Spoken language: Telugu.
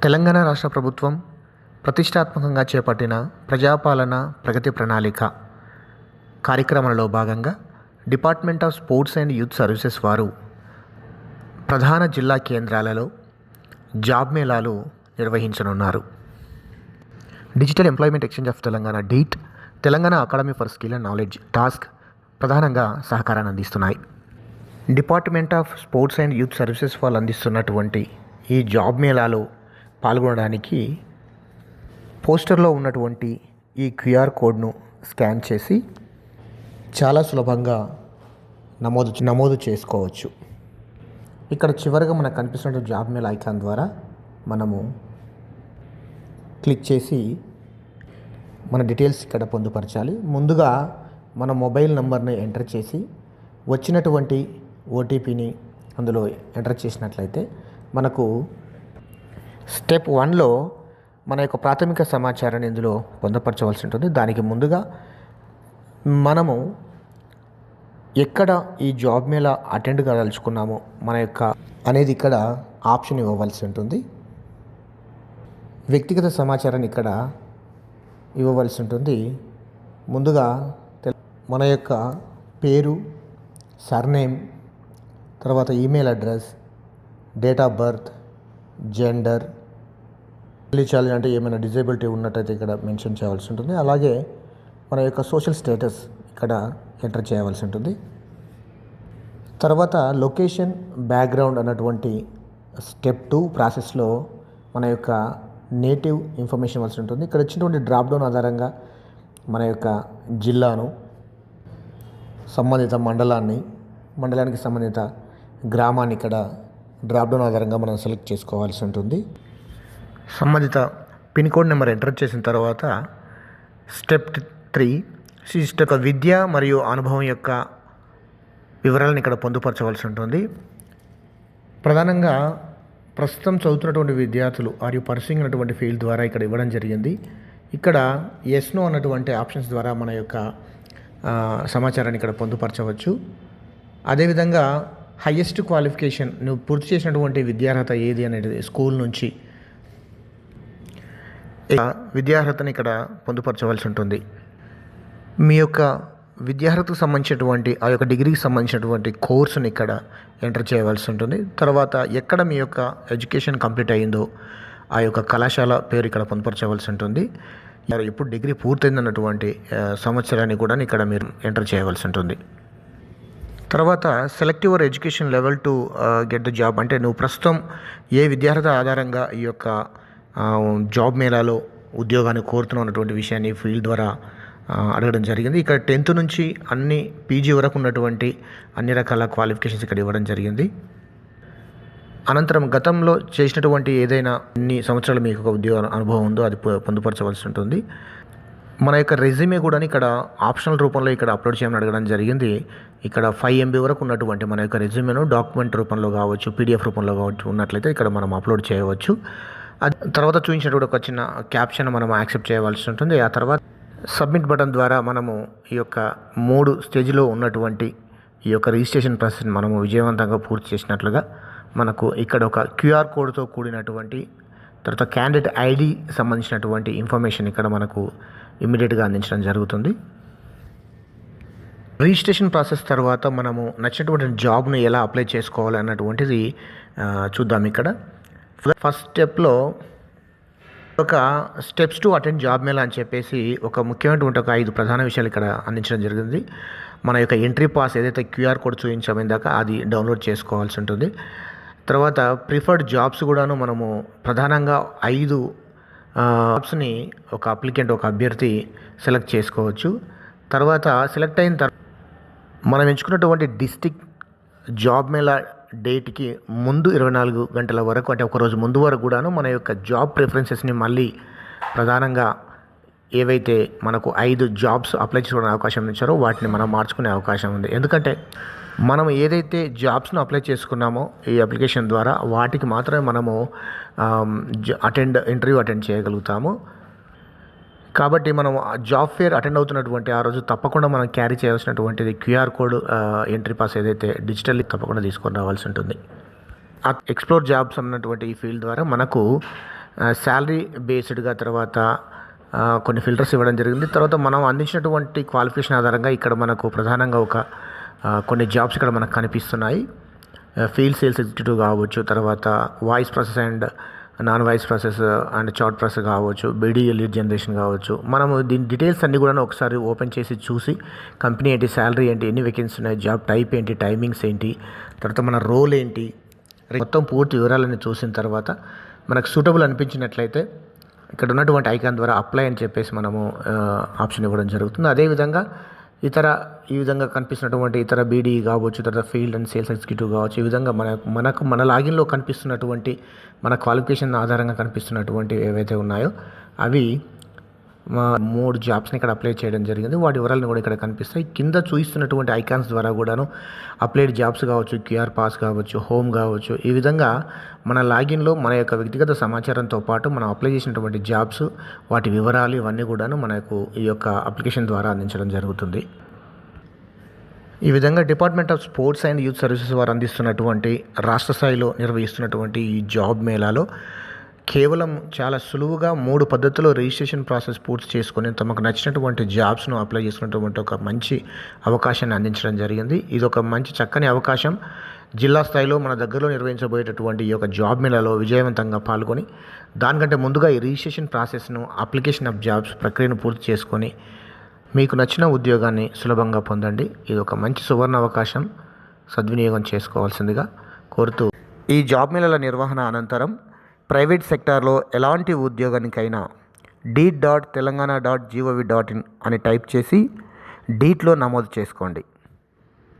తెలంగాణ రాష్ట్ర ప్రభుత్వం ప్రతిష్టాత్మకంగా చేపట్టిన ప్రజాపాలన ప్రగతి ప్రణాళిక కార్యక్రమంలో భాగంగా department of sports and youth services వారు ప్రధాన జిల్లా కేంద్రాలలో జాబ్ మేళాలు నిర్వహించనున్నారు. Digital employment exchange of Telangana DEET, Telangana academy for skill and knowledge TASK ప్రధానంగా సహకారాన్ని అందిస్తున్నాయి. Department of sports and youth services వాళ్ళు అందిస్తున్నటువంటి ఈ జాబ్ మేళాలో పాల్గొనడానికి పోస్టర్లో ఉన్నటువంటి ఈ క్యూఆర్ కోడ్ను స్కాన్ చేసి చాలా సులభంగా నమోదు చేసుకోవచ్చు. ఇక్కడ చివరిగా మనకు కనిపిస్తున్న జాబ్ మేళా ఐకాన్ ద్వారా మనము క్లిక్ చేసి మన డీటెయిల్స్ ఇక్కడ పొందుపరచాలి. ముందుగా మన మొబైల్ నంబర్ని ఎంటర్ చేసి వచ్చినటువంటి ఓటీపీని అందులో ఎంటర్ చేసినట్లయితే మనకు స్టెప్ 1లో మన యొక్క ప్రాథమిక సమాచారాన్ని ఇందులో పొందుపరచవలసి ఉంటుంది. దానికి ముందుగా మనము ఎక్కడ ఈ జాబ్ మేళా అటెండ్ కాదలుచుకున్నామో మన యొక్క అనేది ఇక్కడ ఆప్షన్ ఇవ్వవలసి ఉంటుంది. వ్యక్తిగత సమాచారాన్ని ఇక్కడ ఇవ్వవలసి ఉంటుంది. ముందుగా మన యొక్క పేరు, సర్నేమ్, తర్వాత email address, date of birth, gender, challenge అంటే ఏమైనా డిజేబిలిటీ ఉన్నట్టయితే ఇక్కడ మెన్షన్ చేయవలసి ఉంటుంది. అలాగే మన యొక్క సోషల్ స్టేటస్ ఇక్కడ ఎంటర్ చేయవలసి ఉంటుంది. తర్వాత లొకేషన్, బ్యాక్గ్రౌండ్ అన్నటువంటి స్టెప్ 2 ప్రాసెస్లో మన యొక్క నేటివ్ ఇన్ఫర్మేషన్ ఇవ్వాల్సి ఉంటుంది. ఇక్కడ వచ్చినటువంటి డ్రాప్ డౌన్ ఆధారంగా మన యొక్క జిల్లాను, సంబంధిత మండలానికి సంబంధిత గ్రామాన్ని ఇక్కడ డ్రాప్ డౌన్ ఆధారంగా మనం సెలెక్ట్ చేసుకోవాల్సి ఉంటుంది. సంబంధిత పిన్ కోడ్ నెంబర్ ఎంటర్ చేసిన తర్వాత స్టెప్ 3 విద్య మరియు అనుభవం యొక్క వివరాలను ఇక్కడ పొందుపరచవలసి ఉంటుంది. ప్రధానంగా ప్రస్తుతం చదువుతున్నటువంటి విద్యార్థులు మరియు పర్సూయింగ్ అన్నటువంటి ఫీల్డ్ ద్వారా ఇక్కడ ఇవ్వడం జరిగింది. ఇక్కడ ఎస్ నో అన్నటువంటి ఆప్షన్స్ ద్వారా మన యొక్క సమాచారాన్ని ఇక్కడ పొందుపరచవచ్చు. అదేవిధంగా హయ్యెస్ట్ క్వాలిఫికేషన్, నువ్వు పూర్తి చేసినటువంటి విద్యార్హత ఏది అనేది స్కూల్ నుంచి విద్యార్హతని ఇక్కడ పొందుపరచవలసి ఉంటుంది. మీ యొక్క విద్యార్హతకు సంబంధించినటువంటి ఆ యొక్క డిగ్రీకి సంబంధించినటువంటి కోర్సుని ఇక్కడ ఎంటర్ చేయవలసి ఉంటుంది. తర్వాత ఎక్కడ మీ యొక్క ఎడ్యుకేషన్ కంప్లీట్ అయ్యిందో ఆ యొక్క కళాశాల పేరు ఇక్కడ పొందుపరచవలసి ఉంటుంది. ఇప్పుడు డిగ్రీ పూర్తయిందన్నటువంటి సంవత్సరాన్ని కూడా ఇక్కడ మీరు ఎంటర్ చేయవలసి ఉంటుంది. తర్వాత select your education level to get the job, అంటే నువ్వు ప్రస్తుతం ఏ విద్యార్హత ఆధారంగా ఈ యొక్క జాబ్ మేళాలో ఉద్యోగాన్ని కోరుతున్నటువంటి విషయాన్ని ఫీల్డ్ ద్వారా అడగడం జరిగింది. ఇక్కడ 10th నుంచి అన్ని పీజీ వరకు ఉన్నటువంటి అన్ని రకాల క్వాలిఫికేషన్స్ ఇక్కడ ఇవ్వడం జరిగింది. అనంతరం గతంలో చేసినటువంటి ఏదైనా ఎన్ని సంవత్సరాలు మీకు ఒక ఉద్యోగ అనుభవం ఉందో అది పొందుపరచవలసి ఉంటుంది. మన యొక్క రెజ్యూమే కూడా ఇక్కడ ఆప్షనల్ రూపంలో ఇక్కడ అప్లోడ్ చేయమని అడగడం జరిగింది. ఇక్కడ 5 MB వరకు ఉన్నటువంటి మన యొక్క రెజ్యూమేను డాక్యుమెంట్ రూపంలో కావచ్చు, PDF రూపంలో కావచ్చు ఉన్నట్లయితే ఇక్కడ మనం అప్లోడ్ చేయవచ్చు. తర్వాత చూపించినటువంటి ఒక చిన్న క్యాప్షన్ మనం యాక్సెప్ట్ చేయవలసి ఉంటుంది. ఆ తర్వాత సబ్మిట్ బటన్ ద్వారా మనము ఈ యొక్క 3 స్టేజ్లో ఉన్నటువంటి ఈ యొక్క రిజిస్ట్రేషన్ ప్రాసెస్ని మనము విజయవంతంగా పూర్తి చేసినట్లుగా మనకు ఇక్కడ ఒక క్యూఆర్ కోడ్తో కూడినటువంటి తర్వాత క్యాండిడేట్ ఐడి సంబంధించినటువంటి ఇన్ఫర్మేషన్ ఇక్కడ మనకు ఇమ్మీడియట్గా అందించడం జరుగుతుంది. రిజిస్ట్రేషన్ ప్రాసెస్ తర్వాత మనము నచ్చినటువంటి జాబ్ను ఎలా అప్లై చేసుకోవాలి అన్నటువంటిది చూద్దాం. ఇక్కడ ఫస్ట్ స్టెప్లో ఒక steps to attend job Mela అని చెప్పేసి ఒక ముఖ్యమైనటువంటి ఒక 5 ప్రధాన విషయాలు ఇక్కడ అందించడం జరిగింది. మన యొక్క ఎంట్రీ పాస్ ఏదైతే క్యూఆర్ కోడ్ చూపించామో ఇందాక అది డౌన్లోడ్ చేసుకోవాల్సి ఉంటుంది. తర్వాత ప్రిఫర్డ్ జాబ్స్ కూడాను మనము ప్రధానంగా 5 జాబ్స్ని ఒక అభ్యర్థి సెలెక్ట్ చేసుకోవచ్చు. తర్వాత సెలెక్ట్ అయిన తర్వాత మనం ఎంచుకున్నటువంటి డిస్ట్రిక్ట్ జాబ్ మేళా డేట్కి ముందు 24 గంటల వరకు, అంటే ఒకరోజు ముందు వరకు కూడాను మన యొక్క జాబ్ ప్రిఫరెన్సెస్ని మళ్ళీ ప్రధానంగా ఏవైతే మనకు 5 జాబ్స్ అప్లై చేసుకోవడానికి అవకాశం ఇచ్చారో వాటిని మనం మార్చుకునే అవకాశం ఉంది. ఎందుకంటే మనం ఏదైతే జాబ్స్ను అప్లై చేసుకున్నామో ఈ అప్లికేషన్ ద్వారా వాటికి మాత్రమే మనము ఇంటర్వ్యూ అటెండ్ చేయగలుగుతాము. కాబట్టి మనం జాబ్ ఫేర్ అటెండ్ అవుతున్నటువంటి ఆ రోజు తప్పకుండా మనం క్యారీ చేయాల్సినటువంటిది క్యూఆర్ కోడ్ ఎంట్రీ పాస్ ఏదైతే డిజిటల్లీ తప్పకుండా తీసుకొని రావాల్సి ఉంటుంది. ఎక్స్ప్లోర్ జాబ్స్ అన్నటువంటి ఈ ఫీల్డ్ ద్వారా మనకు శాలరీ బేస్డ్గా తర్వాత కొన్ని ఫిల్టర్స్ ఇవ్వడం జరిగింది. తర్వాత మనం అందించినటువంటి క్వాలిఫికేషన్ ఆధారంగా ఇక్కడ మనకు ప్రధానంగా కొన్ని జాబ్స్ ఇక్కడ మనకు కనిపిస్తున్నాయి. ఫీల్డ్ సేల్స్ ఎగ్జిక్యూటివ్ కావచ్చు, తర్వాత voice process and non voice process and chat process కావచ్చు, బీడీఏ లీడ్ జనరేషన్ కావచ్చు. మనము దీని డీటెయిల్స్ అన్నీ కూడా ఒకసారి ఓపెన్ చేసి చూసి కంపెనీ ఏంటి, శాలరీ ఏంటి, ఎన్ని వేకెన్సీ ఉన్నాయి, జాబ్ టైప్ ఏంటి, టైమింగ్స్ ఏంటి, తర్వాత మన రోల్ ఏంటి, మొత్తం పూర్తి వివరాలన్నీ చూసిన తర్వాత మనకు సూటబుల్ అనిపించినట్లయితే ఇక్కడ ఉన్నటువంటి ఐకాన్ ద్వారా అప్లై అని చెప్పేసి మనము ఆప్షన్ ఇవ్వడం జరుగుతుంది. అదేవిధంగా ఈ విధంగా కనిపిస్తున్నటువంటి ఇతర బీడీ కావచ్చు, తర్వాత ఫీల్డ్ అండ్ సేల్స్ ఎగ్జిక్యూటివ్ కావచ్చు, ఈ విధంగా మన లాగిన్లో కనిపిస్తున్నటువంటి మన క్వాలిఫికేషన్ ఆధారంగా కనిపిస్తున్నటువంటి ఏవైతే ఉన్నాయో అవి 3 జాబ్స్ని ఇక్కడ అప్లై చేయడం జరిగింది. వాటి వివరాలను కూడా ఇక్కడ కనిపిస్తాయి. కింద చూపిస్తున్నటువంటి ఐకాన్స్ ద్వారా కూడాను అప్లైడ్ జాబ్స్ కావచ్చు, క్యూఆర్ పాస్ కావచ్చు, హోమ్ కావచ్చు, ఈ విధంగా మన లాగిన్లో మన యొక్క వ్యక్తిగత సమాచారంతో పాటు మనం అప్లై చేసినటువంటి జాబ్స్, వాటి వివరాలు ఇవన్నీ కూడాను మనకు ఈ యొక్క అప్లికేషన్ ద్వారా అందించడం జరుగుతుంది. ఈ విధంగా department of sports and youth services వారు అందిస్తున్నటువంటి రాష్ట్ర స్థాయిలో నిర్వహిస్తున్నటువంటి ఈ జాబ్ మేళాలో కేవలం చాలా సులువుగా 3 పద్ధతుల్లో రిజిస్ట్రేషన్ ప్రాసెస్ పూర్తి చేసుకొని తమకు నచ్చినటువంటి జాబ్స్ను అప్లై చేసుకున్నటువంటి ఒక మంచి అవకాశాన్ని అందించడం జరిగింది. ఇది ఒక మంచి చక్కని అవకాశం. జిల్లా స్థాయిలో మన దగ్గరలో నిర్వహించబోయేటటువంటి ఈ యొక్క జాబ్ మేళాలో విజయవంతంగా పాల్గొని దానికంటే ముందుగా ఈ రిజిస్ట్రేషన్ ప్రాసెస్ను, అప్లికేషన్ ఆఫ్ జాబ్స్ ప్రక్రియను పూర్తి చేసుకొని మీకు నచ్చిన ఉద్యోగాన్ని సులభంగా పొందండి. ఇది ఒక మంచి సువర్ణ అవకాశం, సద్వినియోగం చేసుకోవాల్సిందిగా కోరుతూ ఈ జాబ్ మేళాల నిర్వహణ అనంతరం ప్రైవేట్ సెక్టార్లో ఎలాంటి ఉద్యోగానికైనా deed.telangana.gov.in అని టైప్ చేసి డీట్లో నమోదు చేసుకోండి.